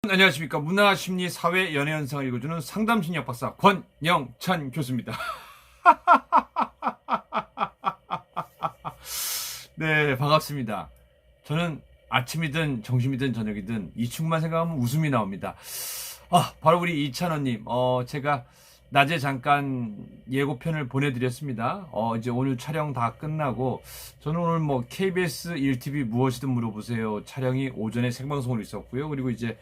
안녕하십니까. 문화심리 사회 연애 현상을 읽어주는 상담심리학 박사 권영찬 교수입니다. 네, 반갑습니다. 저는 아침이든 점심이든 저녁이든 이 친구만 생각하면 웃음이 나옵니다. 바로 우리 이찬원님. 제가 낮에 잠깐 예고편을 보내드렸습니다. 이제 오늘 촬영 다 끝나고, 저는 오늘 KBS 1TV 무엇이든 물어보세요 촬영이 오전에 생방송으로 있었고요. 그리고 이제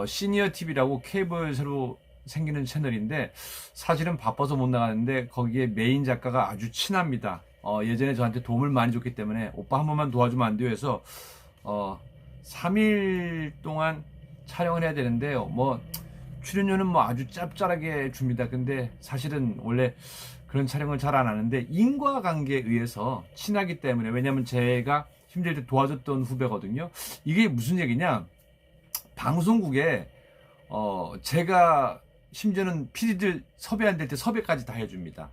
시니어 TV라고 케이블 새로 생기는 채널인데, 사실은 바빠서 못 나가는데 거기에 메인 작가가 아주 친합니다. 예전에 저한테 도움을 많이 줬기 때문에 오빠 한 번만 도와주면 안 돼요 해서 3일 동안 촬영을 해야 되는데요. 출연료는 아주 짭짤하게 줍니다. 근데 사실은 원래 그런 촬영을 잘 안 하는데 인과관계에 의해서 친하기 때문에, 왜냐면 제가 힘들 때 도와줬던 후배거든요. 이게 무슨 얘기냐, 방송국에 제가 심지어는 PD들 섭외 안 될 때 섭외까지 다 해줍니다.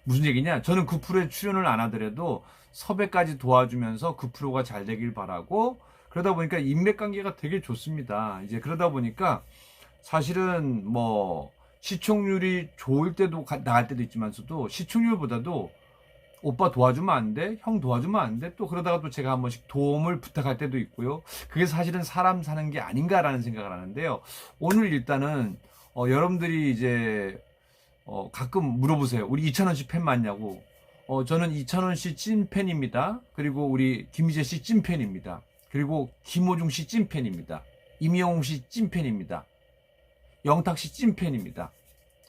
무슨 얘기냐, 저는 그 프로에 출연을 안 하더라도 섭외까지 도와주면서 그 프로가 잘 되길 바라고, 그러다 보니까 인맥관계가 되게 좋습니다. 이제 그러다 보니까 사실은 시청률이 좋을 때도 나갈 때도 있지만서도, 시청률보다도 오빠 도와주면 안 돼? 형 도와주면 안 돼? 또 그러다가 또 제가 한 번씩 도움을 부탁할 때도 있고요. 그게 사실은 사람 사는 게 아닌가라는 생각을 하는데요. 오늘 일단은 여러분들이 이제 가끔 물어보세요. 우리 이찬원 씨 팬 맞냐고. 저는 이찬원 씨 찐팬입니다. 그리고 우리 김희재 씨 찐팬입니다. 그리고 김호중 씨 찐팬입니다. 임영웅 씨 찐팬입니다. 영탁 씨 찐팬입니다.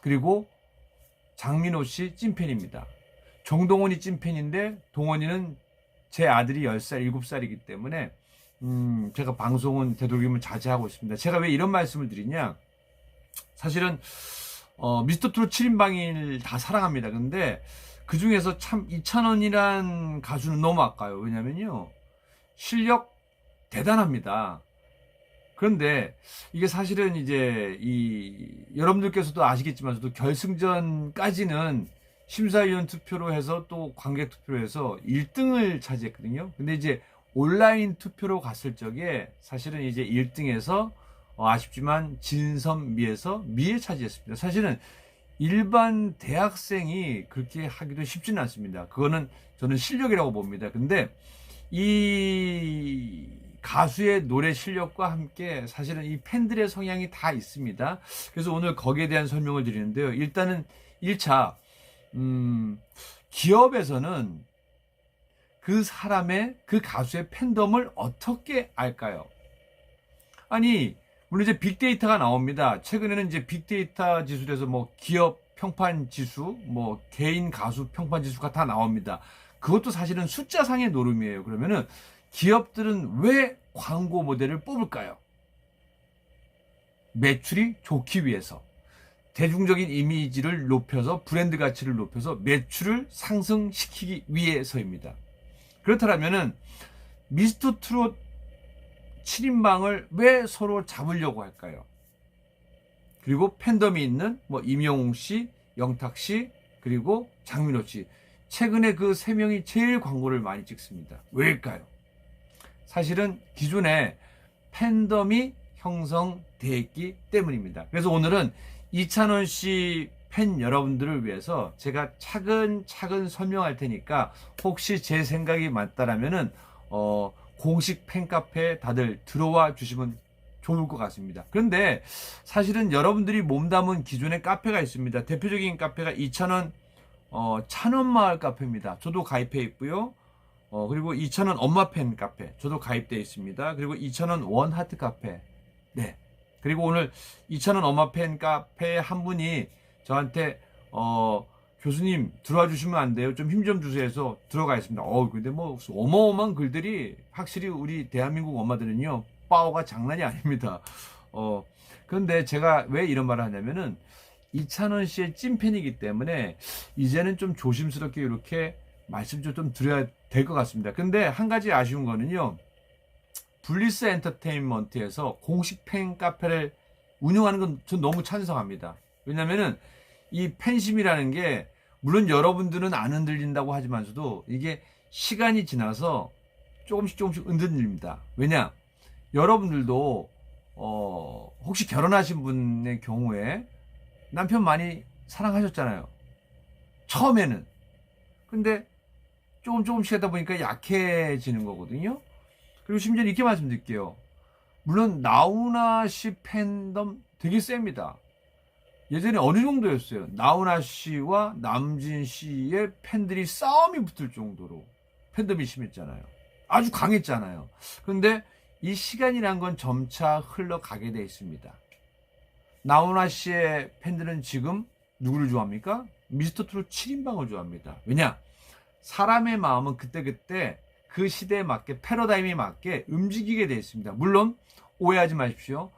그리고 장민호 씨 찐팬입니다. 정동원이 찐팬인데, 동원이는 제 아들이 10살, 7살이기 때문에 제가 방송은 되도록이면 자제하고 있습니다. 제가 왜 이런 말씀을 드리냐, 사실은 미스터 트롯 7인방을 다 사랑합니다. 근데 그 중에서 참 이찬원이란 가수는 너무 아까워요. 왜냐면요, 실력 대단합니다. 그런데 이게 사실은 이제 여러분들께서도 아시겠지만 결승전까지는 심사위원 투표로 해서 또 관객 투표로 해서 1등을 차지했거든요. 근데 이제 온라인 투표로 갔을 적에 사실은 이제 1등에서 아쉽지만 진선미에서 미에 차지했습니다. 사실은 일반 대학생이 그렇게 하기도 쉽지는 않습니다. 그거는 저는 실력이라고 봅니다. 근데 이 가수의 노래 실력과 함께 사실은 이 팬들의 성향이 다 있습니다. 그래서 오늘 거기에 대한 설명을 드리는데요. 일단은 1차, 기업에서는 그 사람의, 그 가수의 팬덤을 어떻게 알까요? 아니, 물론 이제 빅데이터가 나옵니다. 최근에는 이제 빅데이터 지수에서 기업 평판 지수, 개인 가수 평판 지수가 다 나옵니다. 그것도 사실은 숫자상의 노름이에요. 그러면은 기업들은 왜 광고 모델을 뽑을까요? 매출이 좋기 위해서, 대중적인 이미지를 높여서, 브랜드 가치를 높여서 매출을 상승시키기 위해서입니다. 그렇다면은 미스터 트롯 7인방을 왜 서로 잡으려고 할까요? 그리고 팬덤이 있는 임영웅 씨, 영탁 씨, 그리고 장민호 씨, 최근에 그 세 명이 제일 광고를 많이 찍습니다. 왜일까요? 사실은 기존에 팬덤이 형성되었기 때문입니다. 그래서 오늘은 이찬원 씨 팬 여러분들을 위해서 제가 차근차근 설명할 테니까, 혹시 제 생각이 맞다라면은 공식 팬카페에 다들 들어와 주시면 좋을 것 같습니다. 그런데 사실은 여러분들이 몸담은 기존의 카페가 있습니다. 대표적인 카페가 이찬원 찬원마을 카페입니다. 저도 가입해 있고요. 그리고 이찬원 엄마 팬 카페, 저도 가입되어 있습니다. 그리고 이찬원 원하트 카페. 네. 그리고 오늘 이찬원 엄마 팬 카페 한 분이 저한테 교수님 들어와 주시면 안 돼요? 좀 힘 좀 주세요 해서 들어가 있습니다. 근데 어마어마한 글들이, 확실히 우리 대한민국 엄마들은요, 파워가 장난이 아닙니다. 그런데 제가 왜 이런 말을 하냐면은, 이찬원 씨의 찐팬이기 때문에 이제는 좀 조심스럽게 이렇게 말씀 좀 드려야 될 것 같습니다. 근데 한 가지 아쉬운 거는요, 블리스 엔터테인먼트에서 공식 팬 카페를 운영하는 건 전 너무 찬성합니다. 왜냐면은 이 팬심이라는 게, 물론 여러분들은 안 흔들린다고 하지만서도 이게 시간이 지나서 조금씩 흔들립니다. 왜냐? 여러분들도 혹시 결혼하신 분의 경우에 남편 많이 사랑하셨잖아요. 처음에는. 근데 조금씩 하다 보니까 약해지는 거거든요. 그리고 심지어 이렇게 말씀드릴게요. 물론 나훈아 씨 팬덤 되게 셉니다. 예전에 어느 정도였어요. 나훈아 씨와 남진 씨의 팬들이 싸움이 붙을 정도로 팬덤이 심했잖아요. 아주 강했잖아요. 그런데 이 시간이란 건 점차 흘러가게 돼 있습니다. 나훈아 씨의 팬들은 지금 누구를 좋아합니까? 미스터 트롯 7인방을 좋아합니다. 왜냐? 사람의 마음은 그때그때 그 시대에 맞게 패러다임에 맞게 움직이게 돼 있습니다. 물론 오해하지 마십시오.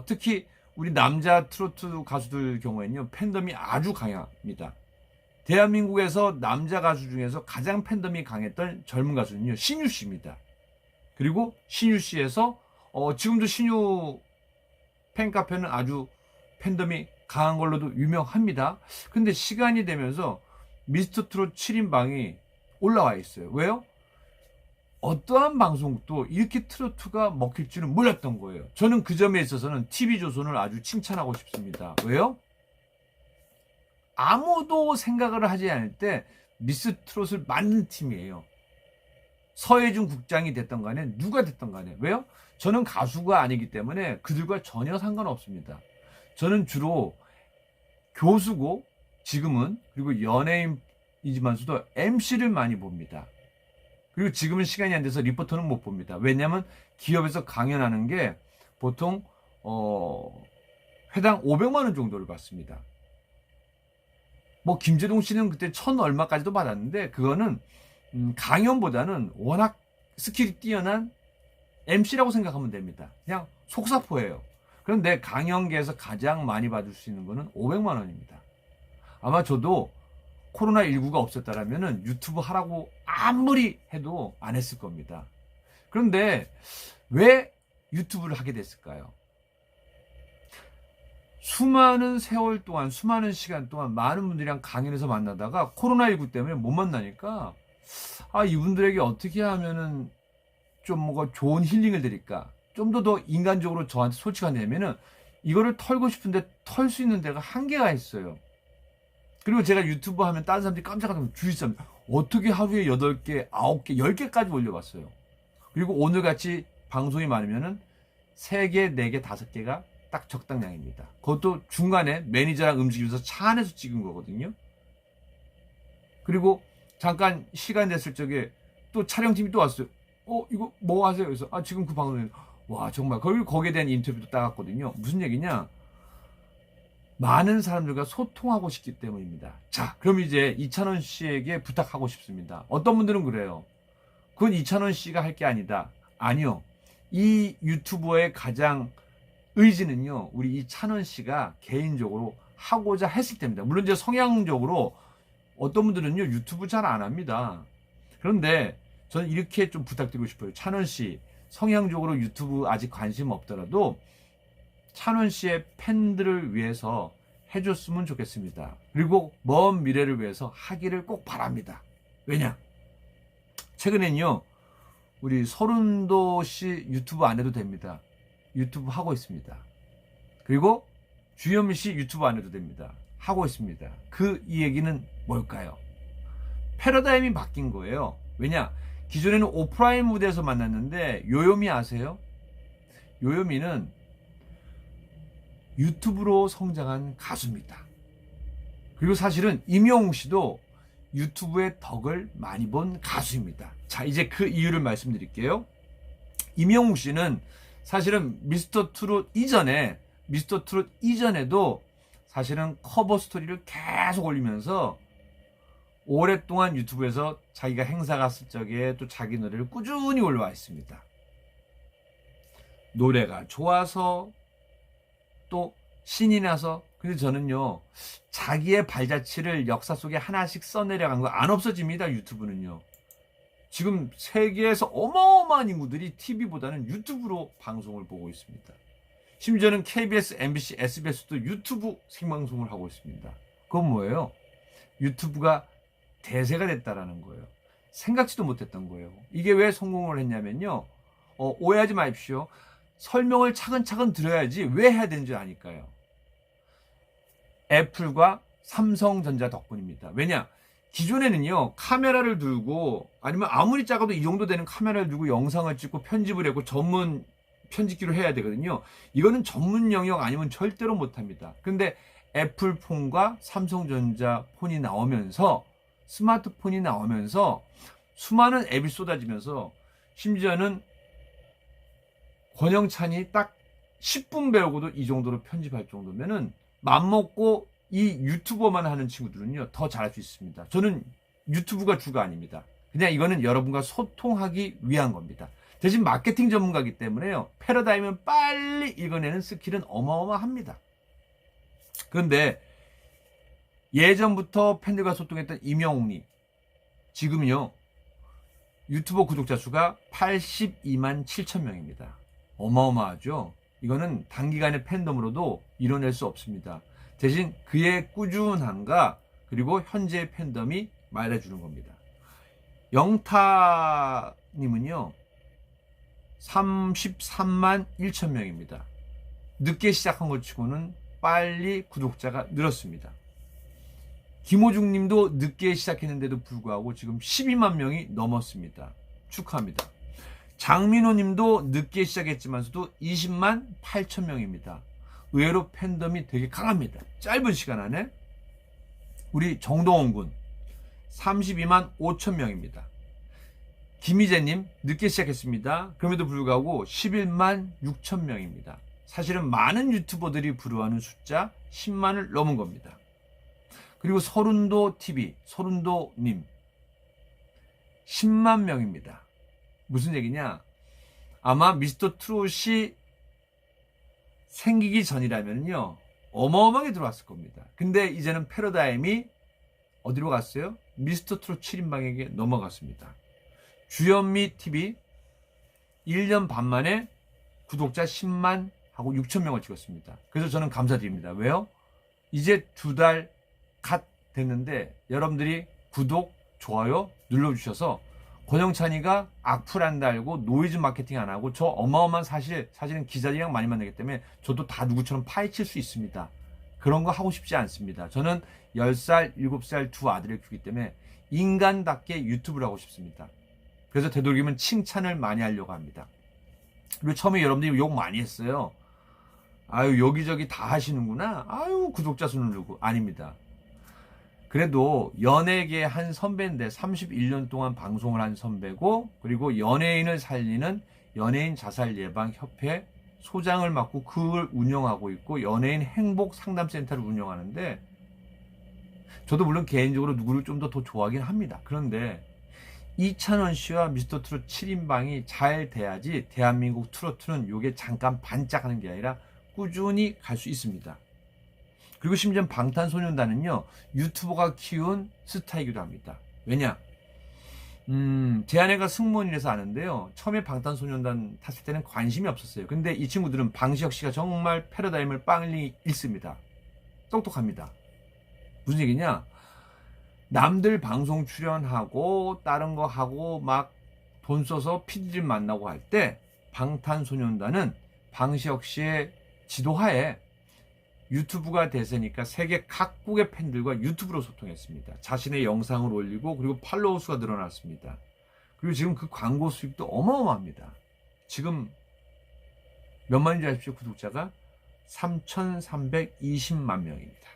특히 우리 남자 트로트 가수들 경우에는요, 팬덤이 아주 강합니다. 대한민국에서 남자 가수 중에서 가장 팬덤이 강했던 젊은 가수는요, 신유 씨입니다. 그리고 신유 씨에서 지금도 신유 팬카페는 아주 팬덤이 강한 걸로도 유명합니다. 근데 시간이 되면서 미스터 트롯 7인방이 올라와 있어요. 왜요? 어떠한 방송도 이렇게 트로트가 먹힐 줄은 몰랐던 거예요. 저는 그 점에 있어서는 TV조선을 아주 칭찬하고 싶습니다. 왜요? 아무도 생각을 하지 않을 때 미스 트롯을 만든 팀이에요. 서혜준 국장이 됐던 간에 누가 됐던 간에. 왜요? 저는 가수가 아니기 때문에 그들과 전혀 상관없습니다. 저는 주로 교수고 지금은 그리고 연예인이지만서도 MC를 많이 봅니다. 그리고 지금은 시간이 안 돼서 리포터는 못 봅니다. 왜냐하면 기업에서 강연하는 게 보통 회당 500만 원 정도를 받습니다. 뭐 김재동 씨는 그때 1,000 얼마까지도 받았는데 그거는 강연보다는 워낙 스킬이 뛰어난 MC라고 생각하면 됩니다. 그냥 속사포예요. 그런데 강연계에서 가장 많이 받을 수 있는 거는 500만 원입니다. 아마 저도 코로나19가 없었다라면 유튜브 하라고 아무리 해도 안 했을 겁니다. 그런데 왜 유튜브를 하게 됐을까요? 수많은 세월 동안, 수많은 시간 동안 많은 분들이랑 강연에서 만나다가 코로나19 때문에 못 만나니까 이분들에게 어떻게 하면은 좀 뭐가 좋은 힐링을 드릴까? 좀 더 인간적으로 저한테 솔직하냐면은 이거를 털고 싶은데 털 수 있는 데가 한계가 있어요. 그리고 제가 유튜브 하면 다른 사람들이 깜짝 놀라면 주의점 어떻게 하루에 8개, 9개, 10개까지 올려봤어요. 그리고 오늘같이 방송이 많으면은 3개, 4개, 5개가 딱 적당량입니다. 그것도 중간에 매니저랑 움직이면서 차 안에서 찍은 거거든요. 그리고 잠깐 시간 됐을 적에 또 촬영팀이 또 왔어요. 이거 뭐 하세요? 그래서 지금 그 방송에 와 정말 그리고 거기에 대한 인터뷰도 따갔거든요. 무슨 얘기냐? 많은 사람들과 소통하고 싶기 때문입니다. 자, 그럼 이제 이찬원 씨에게 부탁하고 싶습니다. 어떤 분들은 그래요. 그건 이찬원 씨가 할 게 아니다. 아니요. 이 유튜버의 가장 의지는요, 우리 이찬원 씨가 개인적으로 하고자 했을 때입니다. 물론 이제 성향적으로 어떤 분들은요, 유튜브 잘 안 합니다. 그런데 저는 이렇게 좀 부탁드리고 싶어요. 찬원 씨, 성향적으로 유튜브 아직 관심 없더라도 찬원 씨의 팬들을 위해서 해줬으면 좋겠습니다. 그리고 먼 미래를 위해서 하기를 꼭 바랍니다. 왜냐? 최근엔요, 우리 서른도 씨 유튜브 안 해도 됩니다. 유튜브 하고 있습니다. 그리고 주현미 씨 유튜브 안 해도 됩니다. 하고 있습니다. 이 얘기는 뭘까요? 패러다임이 바뀐 거예요. 왜냐? 기존에는 오프라인 무대에서 만났는데 요요미 아세요? 요요미는 유튜브로 성장한 가수입니다. 그리고 사실은 임영웅 씨도 유튜브의 덕을 많이 본 가수입니다. 자, 이제 그 이유를 말씀드릴게요. 임영웅 씨는 사실은 미스터 트롯 이전에도 사실은 커버 스토리를 계속 올리면서 오랫동안 유튜브에서 자기가 행사 갔을 적에 또 자기 노래를 꾸준히 올라와 있습니다. 노래가 좋아서 또 신이 나서. 근데 저는요, 자기의 발자취를 역사 속에 하나씩 써내려간 거 안 없어집니다. 유튜브는요. 지금 세계에서 어마어마한 인구들이 TV보다는 유튜브로 방송을 보고 있습니다. 심지어는 KBS, MBC, SBS도 유튜브 생방송을 하고 있습니다. 그건 뭐예요? 유튜브가 대세가 됐다라는 거예요. 생각지도 못했던 거예요. 이게 왜 성공을 했냐면요. 오해하지 마십시오. 설명을 차근차근 들어야지 왜 해야 되는지 아니까요. 애플과 삼성전자 덕분입니다. 왜냐? 기존에는요, 카메라를 들고 아니면 아무리 작아도 이 정도 되는 카메라를 들고 영상을 찍고 편집을 하고 전문 편집기로 해야 되거든요. 이거는 전문 영역 아니면 절대로 못합니다. 근데 애플폰과 삼성전자 폰이 나오면서, 스마트폰이 나오면서 수많은 앱이 쏟아지면서, 심지어는 권영찬이 딱 10분 배우고도 이 정도로 편집할 정도면은 맘먹고 이 유튜버만 하는 친구들은요, 더 잘할 수 있습니다. 저는 유튜브가 주가 아닙니다. 그냥 이거는 여러분과 소통하기 위한 겁니다. 대신 마케팅 전문가이기 때문에요, 패러다임을 빨리 읽어내는 스킬은 어마어마합니다. 그런데 예전부터 팬들과 소통했던 임영웅님, 지금요 유튜버 구독자 수가 82만 7천 명입니다. 어마어마하죠. 이거는 단기간의 팬덤으로도 이뤄낼 수 없습니다. 대신 그의 꾸준함과 그리고 현재의 팬덤이 말해주는 겁니다. 영타님은요 33만 1천 명입니다. 늦게 시작한 것 치고는 빨리 구독자가 늘었습니다. 김호중 님도 늦게 시작했는데도 불구하고 지금 12만 명이 넘었습니다. 축하합니다. 장민호 님도 늦게 시작했지만서도 20만 8천 명입니다. 의외로 팬덤이 되게 강합니다. 짧은 시간 안에. 우리 정동원 군 32만 5천 명입니다. 김희재님 늦게 시작했습니다. 그럼에도 불구하고 11만 6천 명입니다. 사실은 많은 유튜버들이 부러워하는 숫자 10만을 넘은 겁니다. 그리고 서른도TV, 서른도님 10만 명입니다. 무슨 얘기냐? 아마 미스터 트롯이 생기기 전이라면요 어마어마하게 들어왔을 겁니다. 근데 이제는 패러다임이 어디로 갔어요? 미스터 트롯 7인방에게 넘어갔습니다. 주현미 TV 1년 반 만에 구독자 10만 하고 6천 명을 찍었습니다. 그래서 저는 감사드립니다. 왜요? 이제 2달 갓 됐는데 여러분들이 구독, 좋아요 눌러주셔서 권영찬이가 악플 안 달고 노이즈 마케팅 안 하고 저 어마어마한 사실은 기자들이랑 많이 만나기 때문에 저도 다 누구처럼 파헤칠 수 있습니다. 그런 거 하고 싶지 않습니다. 저는 10살, 7살 두 아들을 키우기 때문에 인간답게 유튜브를 하고 싶습니다. 그래서 되도록이면 칭찬을 많이 하려고 합니다. 그리고 처음에 여러분들이 욕 많이 했어요. 아유 여기저기 다 하시는구나. 아유 구독자 수 누르고. 아닙니다. 그래도 연예계 한 선배인데 31년 동안 방송을 한 선배고, 그리고 연예인을 살리는 연예인 자살 예방 협회 소장을 맡고 그걸 운영하고 있고 연예인 행복 상담센터를 운영하는데, 저도 물론 개인적으로 누구를 좀 더 좋아하긴 합니다. 그런데 이찬원 씨와 미스터 트롯 7인방이 잘 돼야지 대한민국 트로트는 요게 잠깐 반짝하는 게 아니라 꾸준히 갈 수 있습니다. 그리고 심지어 방탄소년단은요 유튜버가 키운 스타이기도 합니다. 왜냐? 제 아내가 승무원이라서 아는데요, 처음에 방탄소년단 탔을 때는 관심이 없었어요. 근데 이 친구들은 방시혁 씨가 정말 패러다임을 빨리 읽습니다. 똑똑합니다. 무슨 얘기냐? 남들 방송 출연하고 다른 거 하고 막 돈 써서 PD를 만나고 할 때 방탄소년단은 방시혁 씨의 지도하에 유튜브가 대세니까 세계 각국의 팬들과 유튜브로 소통했습니다. 자신의 영상을 올리고 그리고 팔로워 수가 늘어났습니다. 그리고 지금 그 광고 수익도 어마어마합니다. 지금 몇 만인지 아십시오? 구독자가 3,320만 명입니다.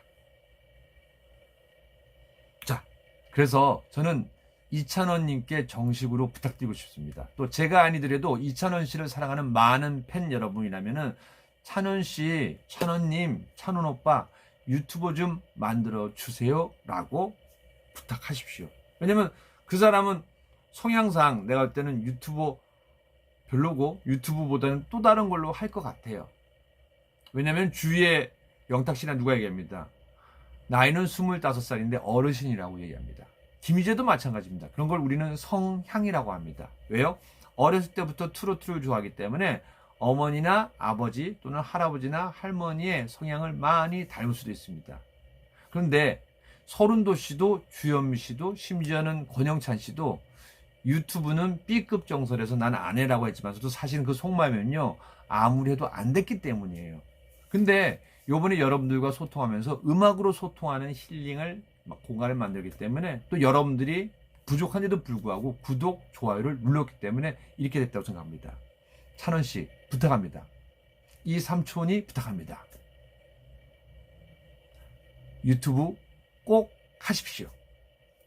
자, 그래서 저는 이찬원님께 정식으로 부탁드리고 싶습니다. 또 제가 아니더라도 이찬원 씨를 사랑하는 많은 팬 여러분이라면은 찬원씨, 찬원님, 찬원오빠 유튜버 좀 만들어 주세요 라고 부탁하십시오. 왜냐면 그 사람은 성향상 내가 볼 때는 유튜버 별로고 유튜브보다는 또 다른 걸로 할 것 같아요. 왜냐면 주위에 영탁씨나 누가 얘기합니다. 나이는 25살인데 어르신이라고 얘기합니다. 김희재도 마찬가지입니다. 그런 걸 우리는 성향이라고 합니다. 왜요? 어렸을 때부터 트로트를 좋아하기 때문에 어머니나 아버지 또는 할아버지나 할머니의 성향을 많이 닮을 수도 있습니다. 그런데 서른도 씨도 주현미 씨도 심지어는 권영찬 씨도 유튜브는 B급 정설에서 난 안 해라고 했지만 저도 사실은 그 속마음은요 아무리 해도 안 됐기 때문이에요. 근데 요번에 여러분들과 소통하면서 음악으로 소통하는 힐링을 공간을 만들기 때문에 또 여러분들이 부족한데도 불구하고 구독, 좋아요를 눌렀기 때문에 이렇게 됐다고 생각합니다. 찬원 씨 부탁합니다. 이 삼촌이 부탁합니다. 유튜브 꼭 하십시오.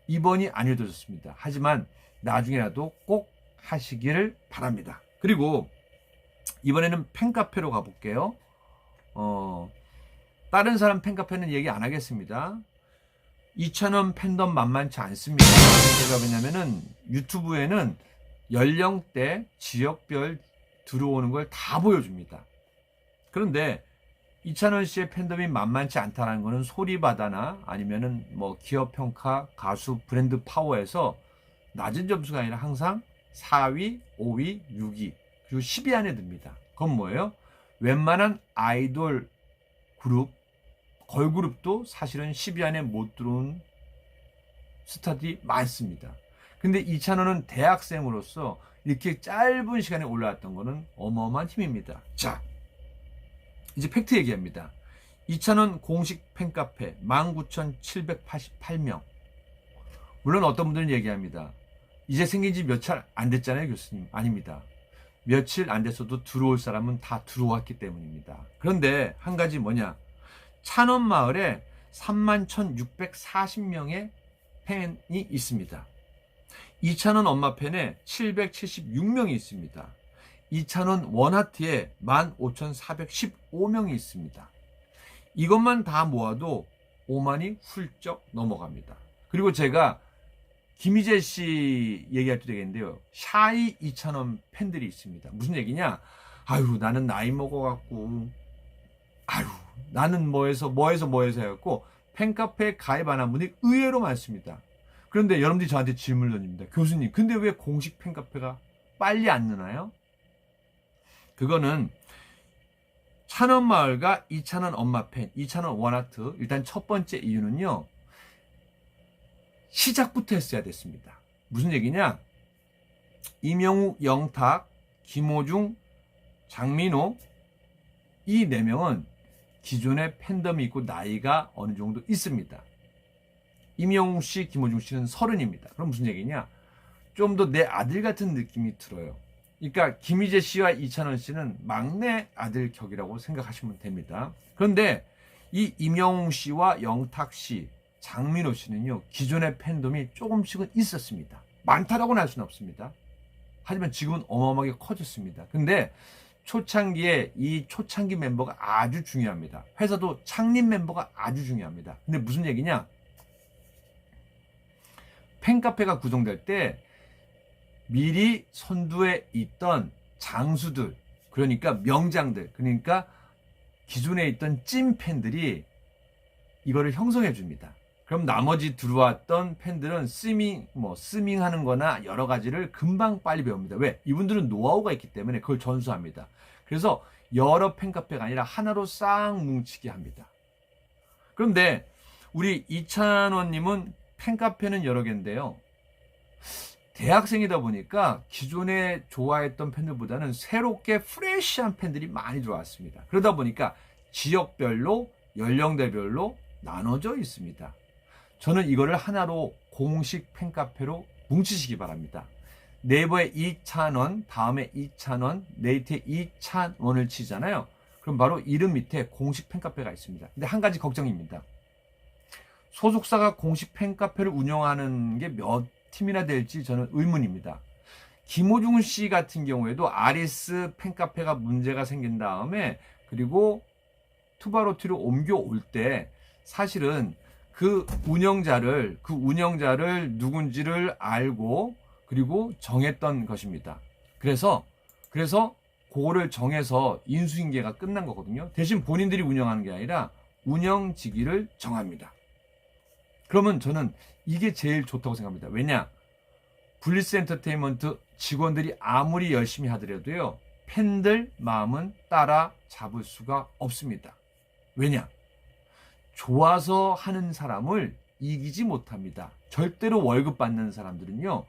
이번이 아니어도 좋습니다. 하지만 나중에라도 꼭 하시기를 바랍니다. 그리고 이번에는 팬카페로 가볼게요. 다른 사람 팬카페는 얘기 안 하겠습니다. 이찬원 팬덤 만만치 않습니다. 제가 왜냐면은 유튜브에는 연령대, 지역별 들어오는 걸 다 보여줍니다. 그런데 이찬원 씨의 팬덤이 만만치 않다는 것은 소리바다나 아니면은 뭐 기업 평가, 가수, 브랜드 파워에서 낮은 점수가 아니라 항상 4위, 5위, 6위, 그리고 10위 안에 듭니다. 그건 뭐예요? 웬만한 아이돌 그룹, 걸그룹도 사실은 10위 안에 못 들어온 스타들이 많습니다. 근데 이찬원은 대학생으로서 이렇게 짧은 시간에 올라왔던 거는 어마어마한 힘입니다. 자, 이제 팩트 얘기합니다. 이찬원 공식 팬카페 19,788명. 물론 어떤 분들은 얘기합니다. 이제 생긴 지 며칠 안 됐잖아요, 교수님. 아닙니다. 며칠 안 됐어도 들어올 사람은 다 들어왔기 때문입니다. 그런데 한 가지 뭐냐? 찬원마을에 31,640명의 팬이 있습니다. 이찬원 엄마 팬에 776명이 있습니다. 이찬원 원하트에 15,415명이 있습니다. 이것만 다 모아도 5만이 훌쩍 넘어갑니다. 그리고 제가 김희재 씨 얘기할 때 되겠는데요. 샤이 이찬원 팬들이 있습니다. 무슨 얘기냐? 아유, 나는 나이 먹어갖고, 아유, 나는 뭐해서 해갖고, 팬카페에 가입 안 한 분이 의외로 많습니다. 그런데 여러분들이 저한테 질문을 던집니다. 교수님, 근데 왜 공식 팬카페가 빨리 안 느나요? 그거는 찬원마을과 이찬원 엄마 팬, 이찬원 원하트, 일단 첫 번째 이유는요. 시작부터 했어야 됐습니다. 무슨 얘기냐? 이명욱, 영탁, 김호중, 장민호 이 4명은 기존에 팬덤이 있고 나이가 어느 정도 있습니다. 이명욱 씨, 김호중 씨는 30입니다. 그럼 무슨 얘기냐? 좀 더 내 아들 같은 느낌이 들어요. 그러니까 김희재 씨와 이찬원 씨는 막내 아들 격이라고 생각하시면 됩니다. 그런데 이 이명웅 씨와 영탁 씨, 장민호 씨는요, 기존의 팬덤이 조금씩은 있었습니다. 많다라고는 할 수는 없습니다. 하지만 지금은 어마어마하게 커졌습니다. 근데 초창기에 이 초창기 멤버가 아주 중요합니다. 회사도 창립 멤버가 아주 중요합니다. 근데 무슨 얘기냐? 팬카페가 구성될 때 미리 선두에 있던 장수들, 그러니까 명장들, 그러니까 기존에 있던 찐 팬들이 이거를 형성해 줍니다. 그럼 나머지 들어왔던 팬들은 스밍 하는 거나 여러 가지를 금방 빨리 배웁니다. 왜? 이분들은 노하우가 있기 때문에 그걸 전수합니다. 그래서 여러 팬카페가 아니라 하나로 싹 뭉치게 합니다. 그런데 우리 이찬원님은 팬카페는 여러 개인데요. 대학생이다 보니까 기존에 좋아했던 팬들보다는 새롭게 프레시한 팬들이 많이 들어왔습니다. 그러다 보니까 지역별로, 연령대별로 나눠져 있습니다. 저는 이거를 하나로 공식 팬카페로 뭉치시기 바랍니다. 네이버에 이찬원, 다음에 이찬원, 네이트에 이찬원을 치잖아요. 그럼 바로 이름 밑에 공식 팬카페가 있습니다. 근데 한 가지 걱정입니다. 소속사가 공식 팬카페를 운영하는 게 몇 팀이나 될지 저는 의문입니다. 김호중 씨 같은 경우에도 아리스 팬카페가 문제가 생긴 다음에 그리고 투바로티로 옮겨올 때 사실은 그 운영자를 누군지를 알고 그리고 정했던 것입니다. 그래서 그거를 정해서 인수인계가 끝난 거거든요. 대신 본인들이 운영하는 게 아니라 운영직위를 정합니다. 그러면 저는 이게 제일 좋다고 생각합니다. 왜냐? 블리스 엔터테인먼트 직원들이 아무리 열심히 하더라도요, 팬들 마음은 따라잡을 수가 없습니다. 왜냐? 좋아서 하는 사람을 이기지 못합니다. 절대로 월급 받는 사람들은요,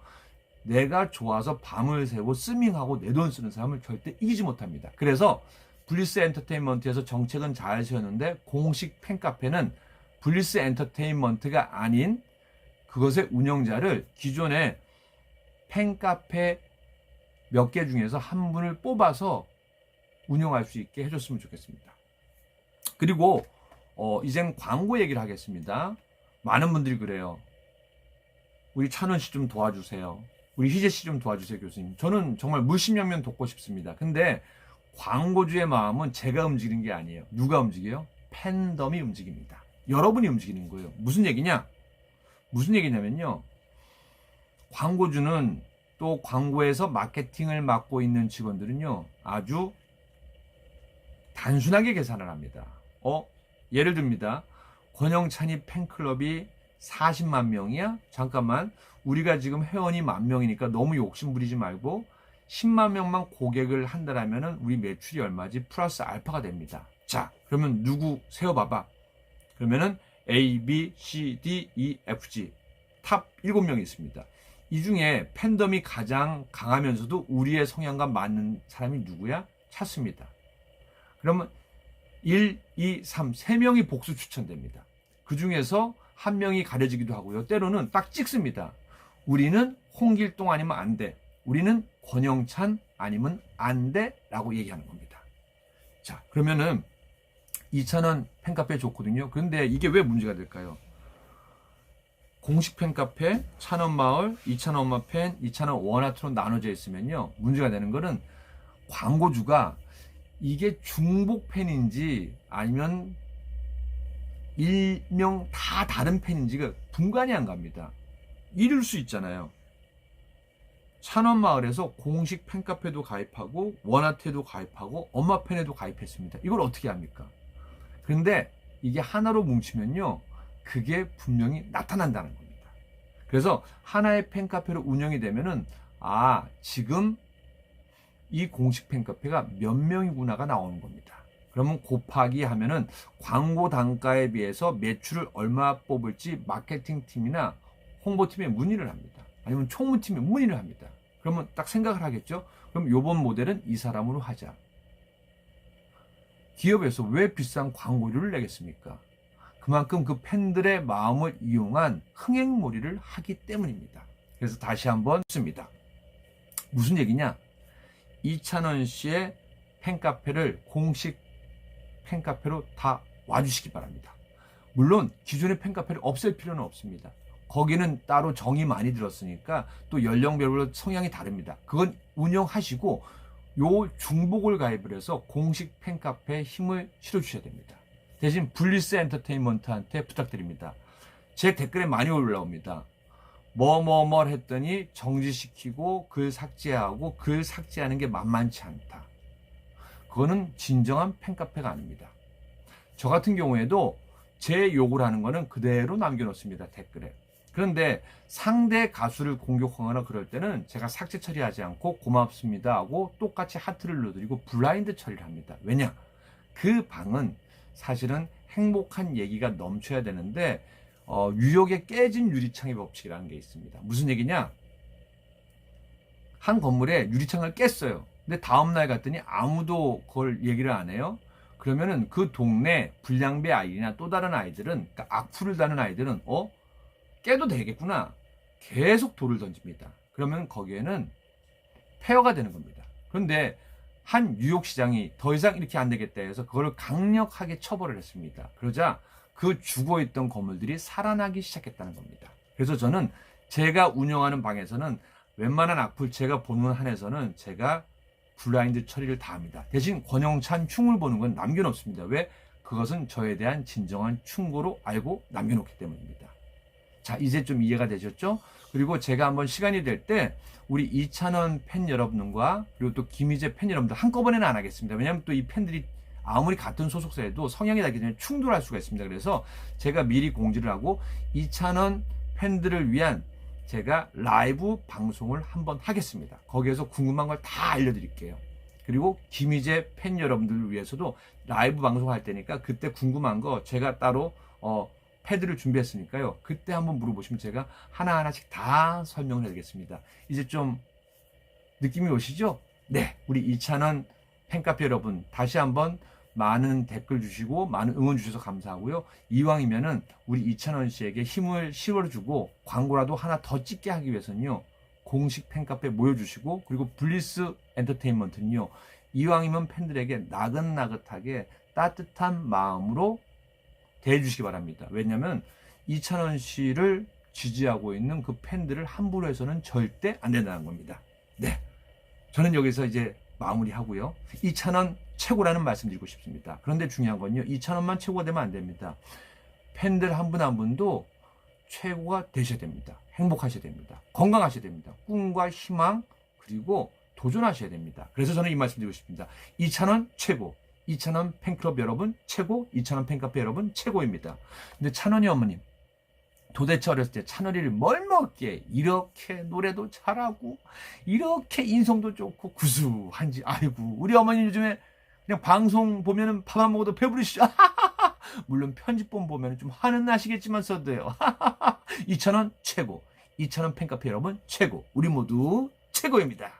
내가 좋아서 밤을 새고 스밍하고 내 돈 쓰는 사람을 절대 이기지 못합니다. 그래서 블리스 엔터테인먼트에서 정책은 잘 세웠는데 공식 팬카페는 블리스 엔터테인먼트가 아닌 그것의 운영자를 기존의 팬카페 몇 개 중에서 한 분을 뽑아서 운영할 수 있게 해줬으면 좋겠습니다. 그리고 이젠 광고 얘기를 하겠습니다. 많은 분들이 그래요. 우리 찬원 씨 좀 도와주세요. 우리 희재 씨 좀 도와주세요, 교수님. 저는 정말 물심양면 돕고 싶습니다. 근데 광고주의 마음은 제가 움직이는 게 아니에요. 누가 움직여요? 팬덤이 움직입니다. 여러분이 움직이는 거예요. 무슨 얘기냐? 무슨 얘기냐면요. 광고주는 또 광고에서 마케팅을 맡고 있는 직원들은요. 아주 단순하게 계산을 합니다. 예를 듭니다. 권영찬이 팬클럽이 40만 명이야? 잠깐만. 우리가 지금 회원이 10,000명이니까 너무 욕심 부리지 말고 10만 명만 고객을 한다라면은 우리 매출이 얼마지? 플러스 알파가 됩니다. 자, 그러면 누구 세워봐봐. 그러면은 A, B, C, D, E, F, G 탑 7명이 있습니다. 이 중에 팬덤이 가장 강하면서도 우리의 성향과 맞는 사람이 누구야? 찾습니다. 그러면 1, 2, 3, 3명이 복수 추천됩니다. 그 중에서 한 명이 가려지기도 하고요. 때로는 딱 찍습니다. 우리는 홍길동 아니면 안 돼. 우리는 권영찬 아니면 안 돼. 라고 얘기하는 겁니다. 자, 그러면은 2,000원 팬카페 좋거든요. 그런데 이게 왜 문제가 될까요? 공식 팬카페, 찬원마을, 2,000원 엄마 팬, 2,000원 원아트로 나눠져 있으면요. 문제가 되는 거는 광고주가 이게 중복 팬인지 아니면 일명 다 다른 팬인지가 분간이 안 갑니다. 이럴 수 있잖아요. 찬원마을에서 공식 팬카페도 가입하고 원아트에도 가입하고 엄마 팬에도 가입했습니다. 이걸 어떻게 합니까? 그런데 이게 하나로 뭉치면요. 그게 분명히 나타난다는 겁니다. 그래서 하나의 팬카페로 운영이 되면은 지금 이 공식 팬카페가 몇 명이구나가 나오는 겁니다. 그러면 곱하기 하면은 광고 단가에 비해서 매출을 얼마 뽑을지 마케팅 팀이나 홍보팀에 문의를 합니다. 아니면 총무팀에 문의를 합니다. 그러면 딱 생각을 하겠죠? 그럼 요번 모델은 이 사람으로 하자. 기업에서 왜 비싼 광고료를 내겠습니까? 그만큼 그 팬들의 마음을 이용한 흥행몰이를 하기 때문입니다. 그래서 다시 한번 씁니다. 무슨 얘기냐? 이찬원 씨의 팬카페를 공식 팬카페로 다 와주시기 바랍니다. 물론 기존의 팬카페를 없앨 필요는 없습니다. 거기는 따로 정이 많이 들었으니까 또 연령별로 성향이 다릅니다. 그건 운영하시고 요 중복을 가입을 해서 공식 팬카페에 힘을 실어주셔야 됩니다. 대신 블리스 엔터테인먼트한테 부탁드립니다. 제 댓글에 많이 올라옵니다. 뭐 했더니 정지시키고 글 삭제하고 글 삭제하는 게 만만치 않다. 그거는 진정한 팬카페가 아닙니다. 저 같은 경우에도 제 욕을 하는 거는 그대로 남겨놓습니다. 댓글에. 그런데 상대 가수를 공격하거나 그럴 때는 제가 삭제 처리하지 않고 고맙습니다 하고 똑같이 하트를 넣어드리고 블라인드 처리를 합니다. 왜냐? 그 방은 사실은 행복한 얘기가 넘쳐야 되는데 유혹에 깨진 유리창의 법칙이라는 게 있습니다. 무슨 얘기냐? 한 건물에 유리창을 깼어요. 근데 다음날 갔더니 아무도 그걸 얘기를 안 해요. 그러면은 그 동네 불량배 아이나 또 다른 아이들은, 그러니까 악플을 다는 아이들은 깨도 되겠구나. 계속 돌을 던집니다. 그러면 거기에는 폐허가 되는 겁니다. 그런데 한 뉴욕시장이 더 이상 이렇게 안 되겠다 해서 그걸 강력하게 처벌을 했습니다. 그러자 그 죽어있던 건물들이 살아나기 시작했다는 겁니다. 그래서 저는 제가 운영하는 방에서는 웬만한 악플 제가 보는 한에서는 제가 블라인드 처리를 다 합니다. 대신 권영찬 흉을 보는 건 남겨놓습니다. 왜? 그것은 저에 대한 진정한 충고로 알고 남겨놓기 때문입니다. 자, 이제 좀 이해가 되셨죠? 그리고 제가 한번 시간이 될 때 우리 이찬원 팬 여러분과 그리고 또 김희재 팬 여러분들 한꺼번에는 안 하겠습니다. 왜냐하면 또 이 팬들이 아무리 같은 소속사에도 성향이 다르기 때문에 충돌할 수가 있습니다. 그래서 제가 미리 공지를 하고 이찬원 팬들을 위한 제가 라이브 방송을 한번 하겠습니다. 거기에서 궁금한 걸 다 알려드릴게요. 그리고 김희재 팬 여러분들을 위해서도 라이브 방송할 때니까 그때 궁금한 거 제가 따로 패드를 준비했으니까요. 그때 한번 물어보시면 제가 하나하나씩 다 설명을 해드리겠습니다. 이제 좀 느낌이 오시죠? 네, 우리 이찬원 팬카페 여러분 다시 한번 많은 댓글 주시고 많은 응원 주셔서 감사하고요. 이왕이면은 우리 이찬원 씨에게 힘을 실어주고 광고라도 하나 더 찍게 하기 위해서는요. 공식 팬카페 모여주시고 그리고 블리스 엔터테인먼트는요. 이왕이면 팬들에게 나긋나긋하게 따뜻한 마음으로 대해주시기 바랍니다. 왜냐하면 이찬원 씨를 지지하고 있는 그 팬들을 함부로 해서는 절대 안 된다는 겁니다. 네, 저는 여기서 이제 마무리하고요. 이찬원 최고라는 말씀 드리고 싶습니다. 그런데 중요한 건요. 이찬원만 최고가 되면 안 됩니다. 팬들 한 분 한 분도 최고가 되셔야 됩니다. 행복하셔야 됩니다. 건강하셔야 됩니다. 꿈과 희망 그리고 도전하셔야 됩니다. 그래서 저는 이 말씀 드리고 싶습니다. 이찬원 최고. 이찬원 팬클럽 여러분 최고. 이찬원 팬카페 여러분 최고입니다. 근데 찬원이 어머님 도대체 어렸을 때 찬원이를 뭘 먹기에 이렇게 노래도 잘하고 이렇게 인성도 좋고 구수한지. 아이고 우리 어머니 요즘에 그냥 방송 보면은 밥 안 먹어도 배부르시죠. 물론 편집본 보면 좀 화는 나시겠지만 써도요. 이찬원 최고. 이찬원 팬카페 여러분 최고. 우리 모두 최고입니다.